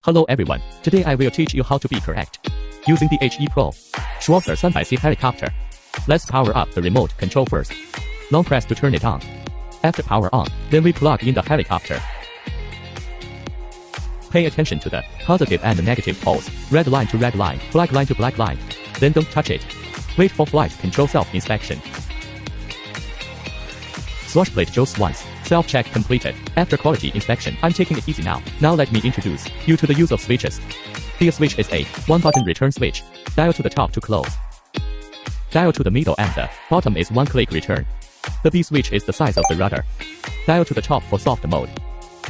Hello everyone, today I will teach you how to be correct using the HE Pro Schwarzer 300C helicopter. Let's power up the remote control first. Long press to turn it on. After power on, then we plug in the helicopter. Pay attention to the positive and negative poles, red line to red line, black line to black line. Then don't touch it. Wait for flight control self-inspection. Swatch plate Joe's once. Self-check completed. After quality inspection, I'm taking it easy now. Now let me introduce you to the use of switches. The switch is a one-button return switch. Dial to the top to close. Dial to the middle and the bottom is one-click return. The B switch is the size of the rudder. Dial to the top for soft mode.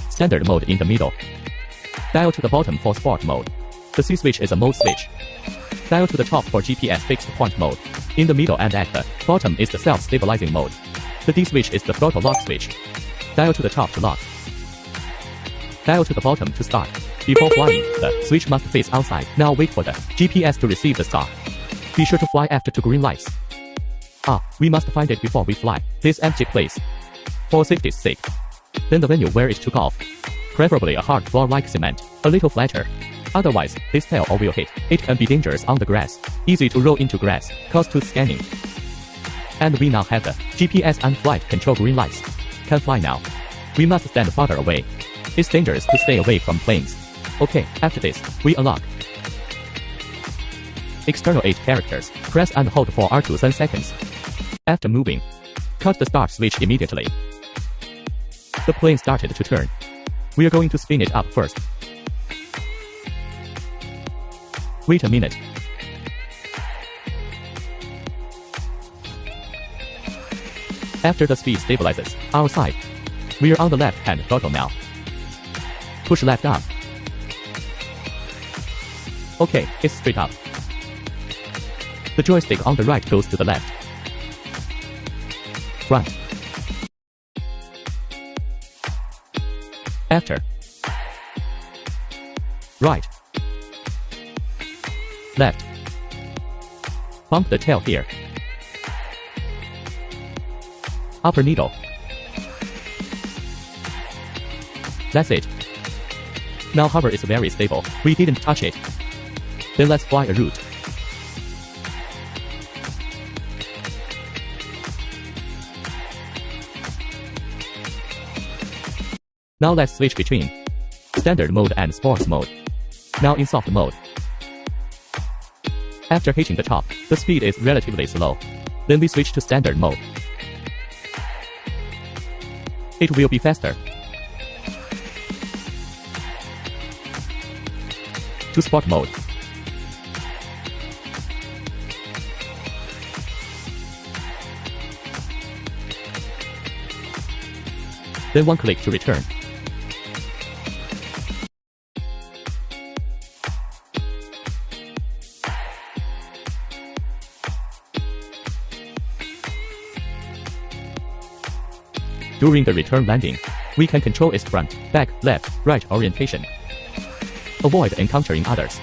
Standard mode in the middle. Dial to the bottom for sport mode. The C switch is a mode switch. Dial to the top for GPS fixed point mode. In the middle and at the bottom is the self-stabilizing mode. The D switch is the throttle lock switch. Dial to the top to lock. Dial to the bottom to start. Before flying, the switch must face outside. Now wait for the GPS to receive the star. Be sure to fly after 2 green lights. We must find it before we fly. This empty place. For safety's sake. Then the venue where it took off. Preferably a hard floor like cement, a little flatter. Otherwise, this tail or will hit. It can be dangerous on the grass. Easy to roll into grass, cause tooth scanning. And we now have the GPS and flight control green lights. Can fly now. We must stand farther away. It's dangerous to stay away from planes. Okay, after this, we unlock. External 8 characters. Press and hold for R to 10 seconds. After moving, cut the start switch immediately. The plane started to turn. We are going to spin it up first. Wait a minute. After the speed stabilizes, our side. We are on the left hand throttle now. Push left up. Okay, it's straight up. The joystick on the right goes to the left. Front. After. Right. Left. Bump the tail here. Upper needle. That's it. Now hover is very stable. We didn't touch it. Then let's fly a route. Now let's switch between standard mode and sports mode. Now in soft mode. After hitting the top, the speed is relatively slow. Then we switch to standard mode. It will be faster. To sport mode. Then one click to return. During the return landing, we can control its front, back, left, right orientation. Avoid encountering others.